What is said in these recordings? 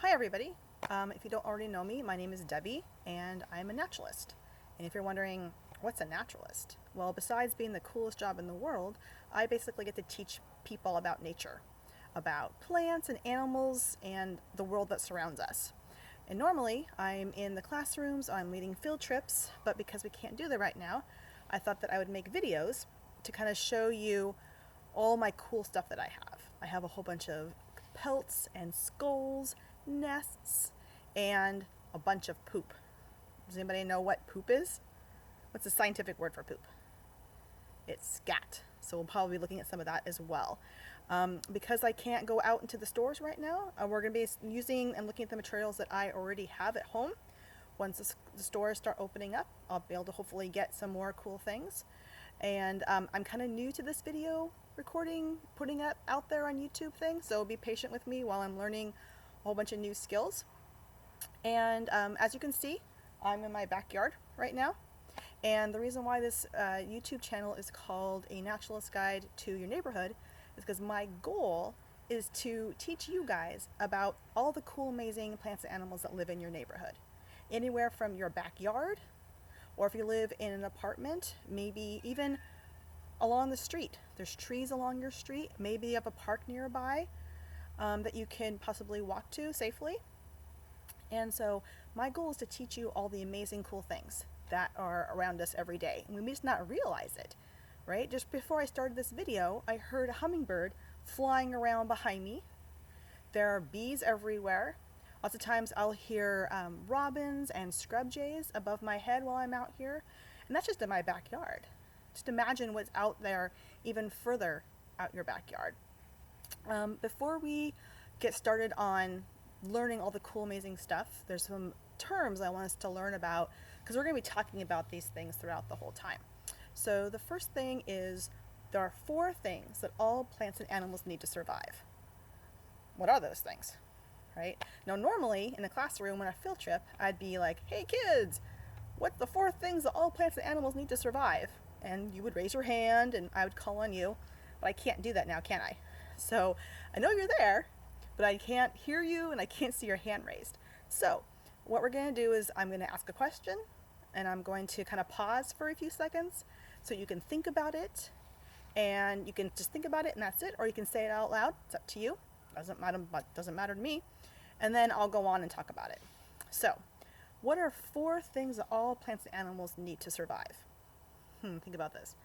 Hi everybody. If you don't already know me, my name is Debbie and I'm a naturalist. And if you're wondering, what's a naturalist? Well, besides being the coolest job in the world, I basically get to teach people about nature, about plants and animals and the world that surrounds us. And normally I'm in the classrooms, I'm leading field trips, but because we can't do that right now, I thought that I would make videos to kind of show you all my cool stuff that I have. I have a whole bunch of pelts and skulls, nests, and a bunch of poop. Does anybody know what poop is? What's the scientific word for poop? It's scat. So we'll probably be looking at some of that as well. Because I can't go out into the stores right now, we're going to be using and looking at the materials that I already have at home. Once the stores start opening up, I'll be able to hopefully get some more cool things. And I'm kind of new to this video recording, putting it out there on YouTube thing, so be patient with me while I'm learning a whole bunch of new skills. And as you can see, I'm in my backyard right now. And the reason why this YouTube channel is called A Naturalist Guide to Your Neighborhood is because my goal is to teach you guys about all the cool, amazing plants and animals that live in your neighborhood. Anywhere from your backyard, or if you live in an apartment, maybe even along the street. There's trees along your street. Maybe you have a park nearby that you can possibly walk to safely. And so my goal is to teach you all the amazing cool things that are around us every day. And we may just not realize it, right? Just before I started this video, I heard a hummingbird flying around behind me. There are bees everywhere. Lots of times I'll hear robins and scrub jays above my head while I'm out here. And that's just in my backyard. Just imagine what's out there even further out your backyard. Before we get started on learning all the cool, amazing stuff, there's some terms I want us to learn about because we're going to be talking about these things throughout the whole time. So the first thing is there are 4 things that all plants and animals need to survive. What are those things? Right? Now normally in a classroom on a field trip, I'd be like, hey kids, what's the 4 things that all plants and animals need to survive? And you would raise your hand and I would call on you, but I can't do that now, can I? So I know you're there, but I can't hear you and I can't see your hand raised. So what we're going to do is I'm going to ask a question and I'm going to kind of pause for a few seconds so you can think about it, and you can just think about it and that's it, or you can say it out loud. It's up to you. Doesn't matter to me. And then I'll go on and talk about it. So what are 4 things that all plants and animals need to survive? Think about this.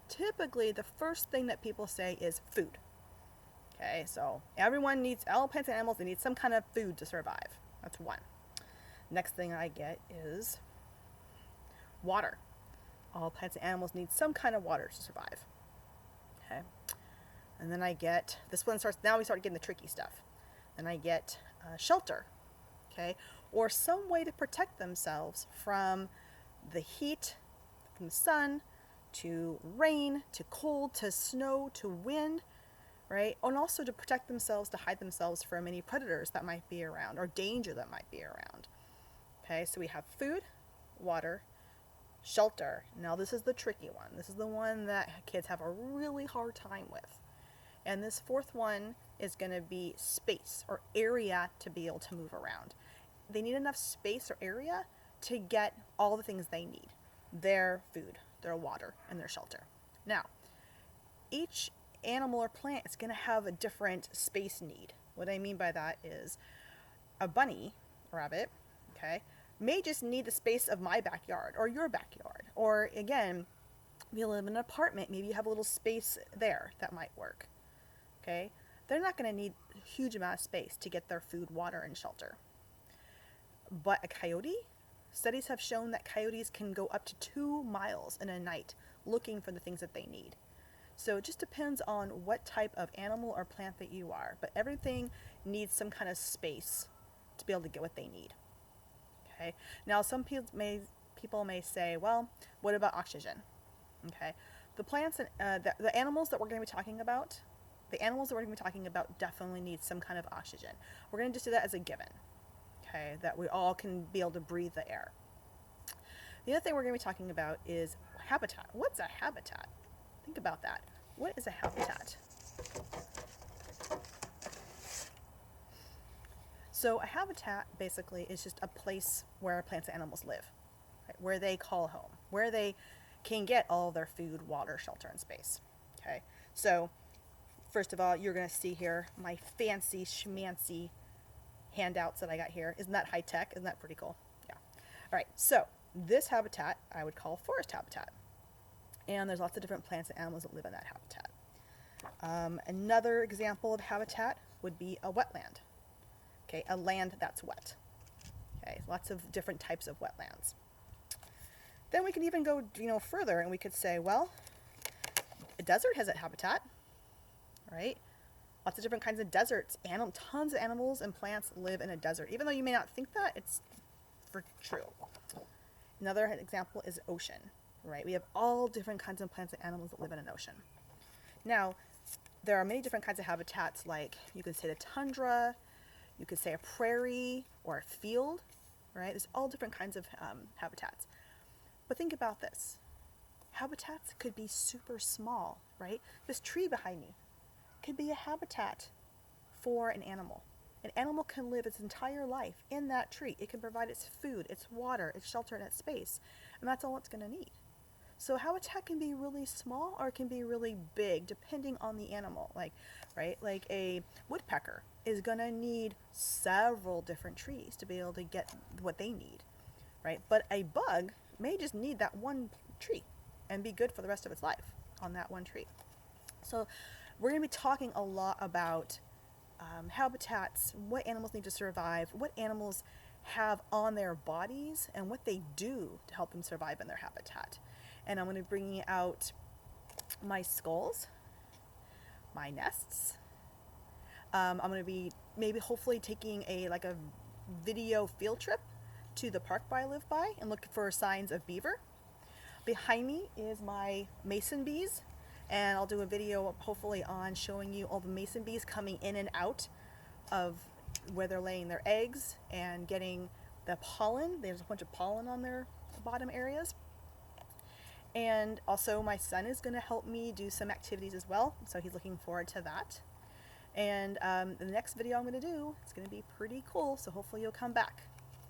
Typically, the first thing that people say is food. Okay, so all plants and animals, they need some kind of food to survive. That's one. Next thing I get is water. All plants and animals need some kind of water to survive. Okay. And then I get, now we start getting the tricky stuff. Then I get shelter. Okay, or some way to protect themselves from the heat, from the sun, to rain, to cold, to snow, to wind, right? And also to protect themselves, to hide themselves from any predators that might be around or danger that might be around. Okay, so we have food, water, shelter. Now this is the tricky one. This is the one that kids have a really hard time with. And this 4th one is going to be space or area to be able to move around. They need enough space or area to get all the things they need. Their food, their water, and their shelter. Now, each animal or plant is going to have a different space need. What I mean by that is a bunny, rabbit, okay, may just need the space of my backyard or your backyard. Or again, if you live in an apartment, maybe you have a little space there that might work. Okay, they're not going to need a huge amount of space to get their food, water, and shelter. But a coyote, studies have shown that coyotes can go up to 2 miles in a night looking for the things that they need. So it just depends on what type of animal or plant that you are. But everything needs some kind of space to be able to get what they need. Okay. Now some people may say, well, what about oxygen? Okay. The plants and the animals that we're going to be talking about, definitely need some kind of oxygen. We're going to just do that as a given. Okay, that we all can be able to breathe the air. The other thing we're going to be talking about is habitat. What's a habitat? Think about that. What is a habitat? So a habitat basically is just a place where plants and animals live, right? Where they call home, where they can get all of their food, water, shelter, and space. Okay, so first of all, you're going to see here my fancy schmancy handouts that I got here. Isn't that high tech? Isn't that pretty cool? Yeah. All right, so this habitat I would call forest habitat. And there's lots of different plants and animals that live in that habitat. Another example of habitat would be a wetland. Okay, a land that's wet. Okay, lots of different types of wetlands. Then we can even go, further, and we could say, well, a desert has a habitat, right? Lots of different kinds of deserts. Tons of animals and plants live in a desert. Even though you may not think that, it's for true. Another example is ocean, right? We have all different kinds of plants and animals that live in an ocean. Now, there are many different kinds of habitats, like you could say the tundra, you could say a prairie or a field, right? There's all different kinds of habitats. But think about this. Habitats could be super small, right? This tree behind me could be a habitat for an animal. An animal can live its entire life in that tree. It can provide its food, its water, its shelter, and its space. And that's all it's going to need. So habitat can be really small or it can be really big depending on the animal. Like a woodpecker is going to need several different trees to be able to get what they need, right? But a bug may just need that one tree and be good for the rest of its life on that one tree. So we're going to be talking a lot about habitats, what animals need to survive, what animals have on their bodies, and what they do to help them survive in their habitat. And I'm going to be bringing out my skulls, my nests. I'm going to be hopefully taking a video field trip to the park I live by and look for signs of beaver. Behind me is my mason bees, and I'll do a video hopefully on showing you all the mason bees coming in and out of where they're laying their eggs and getting the pollen. There's a bunch of pollen on their bottom areas. And also my son is going to help me do some activities as well, so he's looking forward to that. And the next video I'm going to do is going to be pretty cool, so hopefully you'll come back.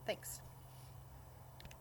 Thanks.